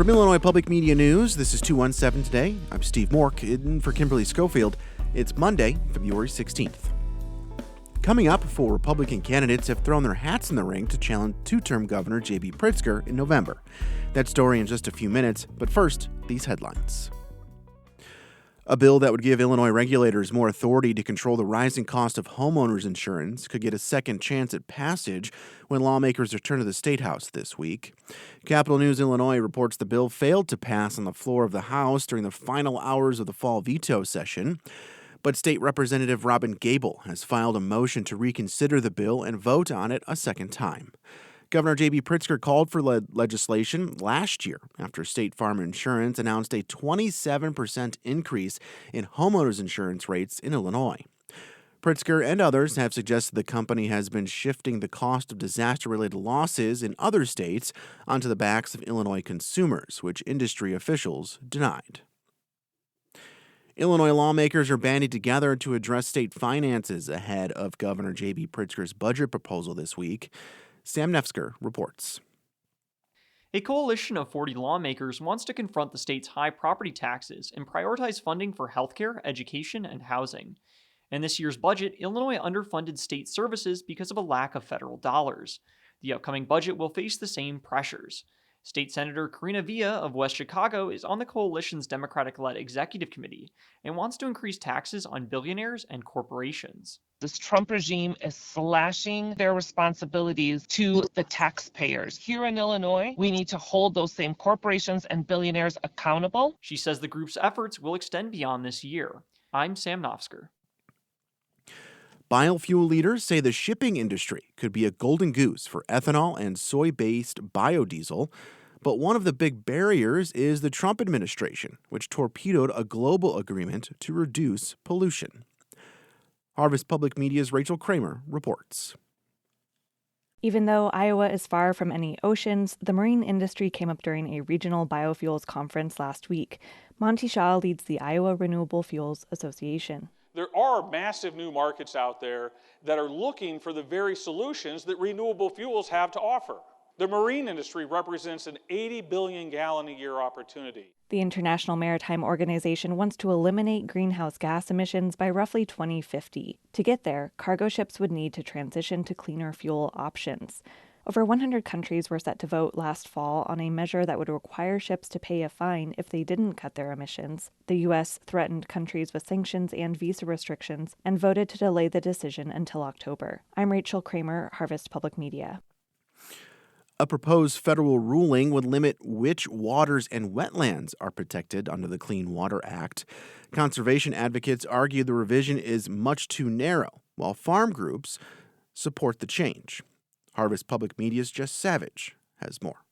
From Illinois Public Media News, this is 217 Today. I'm Steve Mork, in for Kimberly Schofield. It's Monday, February 16th. Coming up, 4 Republican candidates have thrown their hats in the ring to challenge two-term Governor JB Pritzker in November. That story in just a few minutes, but first, these headlines. A bill that would give Illinois regulators more authority to control the rising cost of homeowners insurance could get a second chance at passage when lawmakers return to the State House this week. Capital News Illinois reports the bill failed to pass on the floor of the House during the final hours of the fall veto session. But State Representative Robin Gable has filed a motion to reconsider the bill and vote on it a second time. Governor JB Pritzker called for legislation last year after State Farm Insurance announced a 27% increase in homeowners insurance rates in Illinois. Pritzker and others have suggested the company has been shifting the cost of disaster-related losses in other states onto the backs of Illinois consumers, which industry officials denied. Illinois lawmakers are banding together to address state finances ahead of Governor JB Pritzker's budget proposal this week. Sam Nefsker reports. A coalition of 40 lawmakers wants to confront the state's high property taxes and prioritize funding for healthcare, education, and housing. In this year's budget, Illinois underfunded state services because of a lack of federal dollars. The upcoming budget will face the same pressures. State Senator Karina Villa of West Chicago is on the coalition's Democratic-led executive committee and wants to increase taxes on billionaires and corporations. This Trump regime is slashing their responsibilities to the taxpayers. Here in Illinois, we need to hold those same corporations and billionaires accountable. She says the group's efforts will extend beyond this year. I'm Sam Nofsker. Biofuel leaders say the shipping industry could be a golden goose for ethanol and soy-based biodiesel, but one of the big barriers is the Trump administration, which torpedoed a global agreement to reduce pollution. Harvest Public Media's Rachel Kramer reports. Even though Iowa is far from any oceans, the marine industry came up during a regional biofuels conference last week. Monty Shaw leads the Iowa Renewable Fuels Association. There are massive new markets out there that are looking for the very solutions that renewable fuels have to offer. The marine industry represents an 80 billion gallon a year opportunity. The International Maritime Organization wants to eliminate greenhouse gas emissions by roughly 2050. To get there, cargo ships would need to transition to cleaner fuel options. Over 100 countries were set to vote last fall on a measure that would require ships to pay a fine if they didn't cut their emissions. The U.S. threatened countries with sanctions and visa restrictions and voted to delay the decision until October. I'm Rachel Kramer, Harvest Public Media. A proposed federal ruling would limit which waters and wetlands are protected under the Clean Water Act. Conservation advocates argue the revision is much too narrow, while farm groups support the change. Harvest Public Media's Jess Savage has more.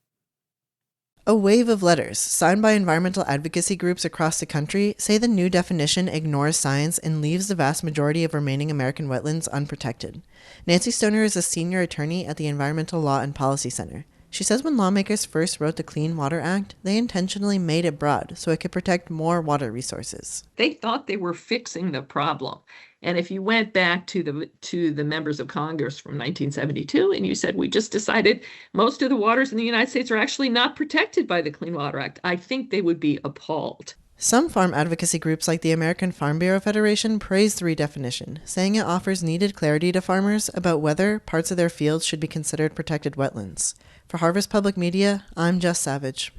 A wave of letters signed by environmental advocacy groups across the country say the new definition ignores science and leaves the vast majority of remaining American wetlands unprotected. Nancy Stoner is a senior attorney at the Environmental Law and Policy Center. She says when lawmakers first wrote the Clean Water Act, they intentionally made it broad so it could protect more water resources. They thought they were fixing the problem. And if you went back to the members of Congress from 1972 and you said, we just decided most of the waters in the United States are actually not protected by the Clean Water Act, I think they would be appalled. Some farm advocacy groups like the American Farm Bureau Federation praise the redefinition, saying it offers needed clarity to farmers about whether parts of their fields should be considered protected wetlands. For Harvest Public Media, I'm Jess Savage.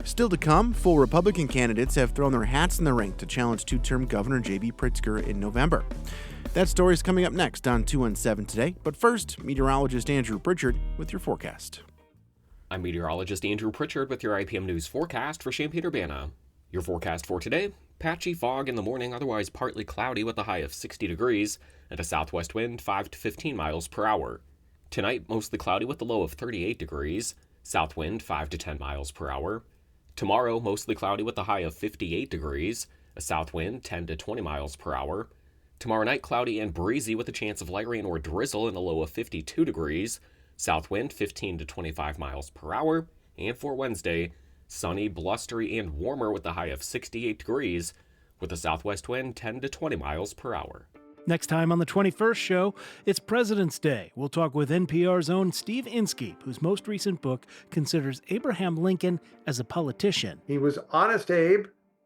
Still to come, 4 Republican candidates have thrown their hats in the ring to challenge two-term Governor JB Pritzker in November. That story is coming up next on 217 Today, but first, meteorologist Andrew Pritchard with your forecast. I'm meteorologist Andrew Pritchard with your IPM News forecast for Champaign-Urbana. Your forecast for today: patchy fog in the morning, otherwise partly cloudy with a high of 60 degrees and a southwest wind 5 to 15 miles per hour. Tonight, mostly cloudy with a low of 38 degrees, south wind 5 to 10 miles per hour. Tomorrow, mostly cloudy with a high of 58 degrees, a south wind 10 to 20 miles per hour. Tomorrow night, cloudy and breezy with a chance of light rain or drizzle and a low of 52 degrees, south wind 15 to 25 miles per hour. And for Wednesday, sunny, blustery, and warmer with a high of 68 degrees, with a southwest wind 10 to 20 miles per hour. Next time on the 21st show, it's President's Day. We'll talk with NPR's own Steve Inskeep, whose most recent book considers Abraham Lincoln as a politician. He was Honest Abe,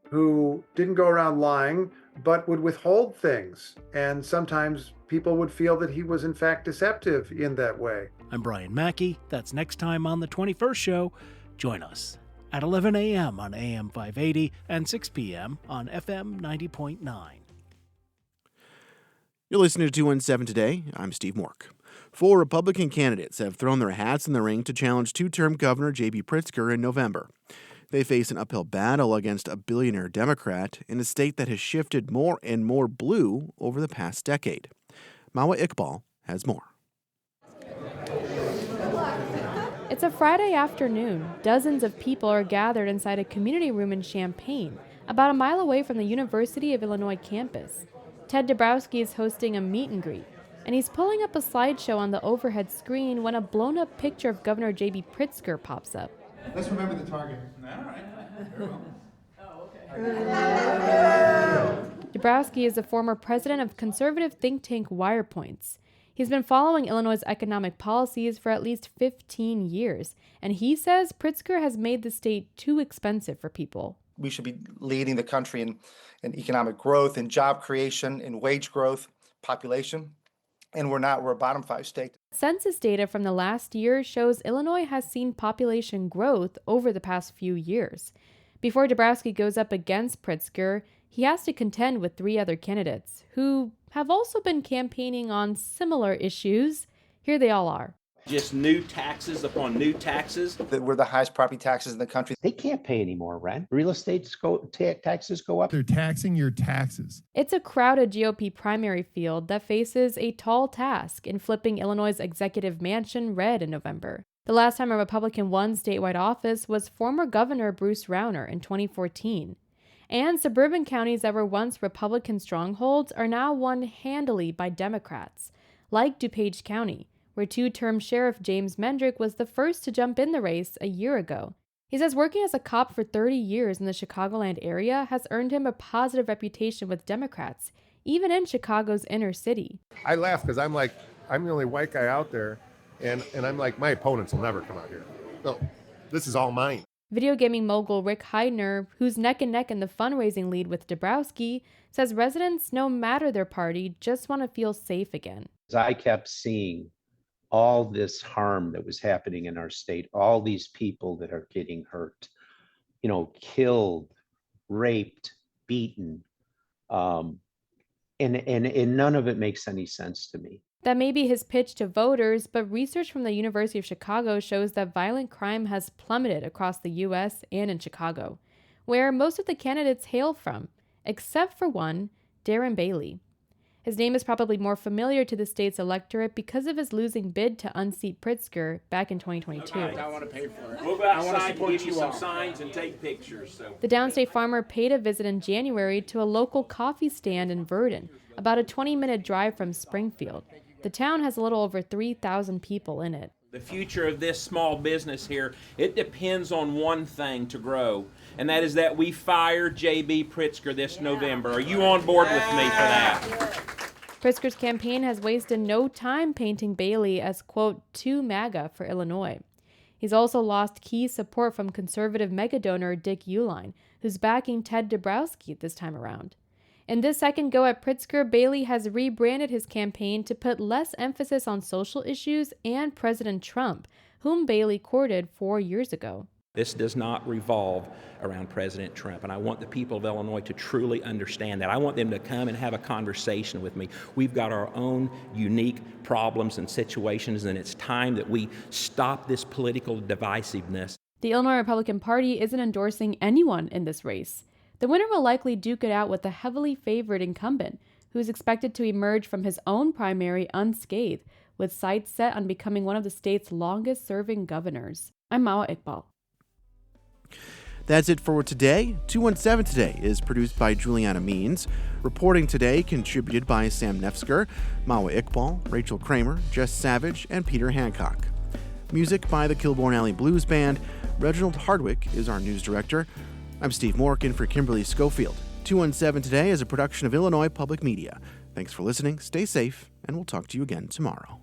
who didn't go around lying, but would withhold things. And sometimes people would feel that he was, in fact, deceptive in that way. I'm Brian Mackey. That's next time on the 21st show. Join us at 11 a.m. on AM 580 and 6 p.m. on FM 90.9. You're listening to 217 Today. I'm Steve Mork. 4 Republican candidates have thrown their hats in the ring to challenge two-term Governor JB Pritzker in November. They face an uphill battle against a billionaire Democrat in a state that has shifted more and more blue over the past decade. Mawa Iqbal has more. It's a Friday afternoon. Dozens of people are gathered inside a community room in Champaign, about a mile away from the University of Illinois campus. Ted Dabrowski is hosting a meet and greet, and he's pulling up a slideshow on the overhead screen when a blown-up picture of Governor JB Pritzker pops up. Let's remember the target. All right. Very well. Dabrowski is the former president of conservative think tank WirePoints. He's been following Illinois' economic policies for at least 15 years, and he says Pritzker has made the state too expensive for people. We should be leading the country in economic growth, in job creation, in wage growth, population, and we're not. We're a bottom 5 state. Census data from the last year shows Illinois has seen population growth over the past few years. Before Dabrowski goes up against Pritzker, he has to contend with 3 other candidates who have also been campaigning on similar issues. Here they all are. Just new taxes upon new taxes. We're the highest property taxes in the country. They can't pay any more rent. Real estate taxes go up. They're taxing your taxes. It's a crowded GOP primary field that faces a tall task in flipping Illinois' executive mansion red in November. The last time a Republican won statewide office was former Governor Bruce Rauner in 2014. And suburban counties that were once Republican strongholds are now won handily by Democrats, like DuPage County, where 2-term Sheriff James Mendrick was the first to jump in the race a year ago. He says working as a cop for 30 years in the Chicagoland area has earned him a positive reputation with Democrats, even in Chicago's inner city. I laugh because I'm the only white guy out there, and I'm like, my opponents will never come out here. No, this is all mine. Video gaming mogul Rick Heidner, who's neck and neck in the fundraising lead with Dabrowski, says residents, no matter their party, just want to feel safe again. I kept seeing all this harm that was happening in our state, all these people that are getting hurt, killed, raped, beaten, and none of it makes any sense to me. That may be his pitch to voters, but research from the University of Chicago shows that violent crime has plummeted across the U.S. and in Chicago, where most of the candidates hail from, except for one, Darren Bailey. His name is probably more familiar to the state's electorate because of his losing bid to unseat Pritzker back in 2022. I want to pay for it. We'll go outside and give you some signs and take pictures. The downstate farmer paid a visit in January to a local coffee stand in Verdon, about a 20-minute drive from Springfield. The town has a little over 3,000 people in it. The future of this small business here, it depends on one thing to grow, and that is that we fire JB Pritzker this November. Are you on board with me for that? Pritzker's campaign has wasted no time painting Bailey as, quote, too MAGA for Illinois. He's also lost key support from conservative megadonor Dick Uihlein, who's backing Ted Dabrowski this time around. In this second go at Pritzker, Bailey has rebranded his campaign to put less emphasis on social issues and President Trump, whom Bailey courted 4 years ago. This does not revolve around President Trump, and I want the people of Illinois to truly understand that. I want them to come and have a conversation with me. We've got our own unique problems and situations, and it's time that we stop this political divisiveness. The Illinois Republican Party isn't endorsing anyone in this race. The winner will likely duke it out with the heavily favored incumbent, who is expected to emerge from his own primary unscathed, with sights set on becoming one of the state's longest-serving governors. I'm Mawa Iqbal. That's it for today. 217 Today is produced by Juliana Means. Reporting today contributed by Sam Nefsker, Mawa Iqbal, Rachel Kramer, Jess Savage, and Peter Hancock. Music by the Kilbourne Alley Blues Band. Reginald Hardwick is our news director. I'm Steve Mork in for Kimberly Schofield. 217 Today is a production of Illinois Public Media. Thanks Thanks for listening, stay safe, and we'll talk to you again tomorrow.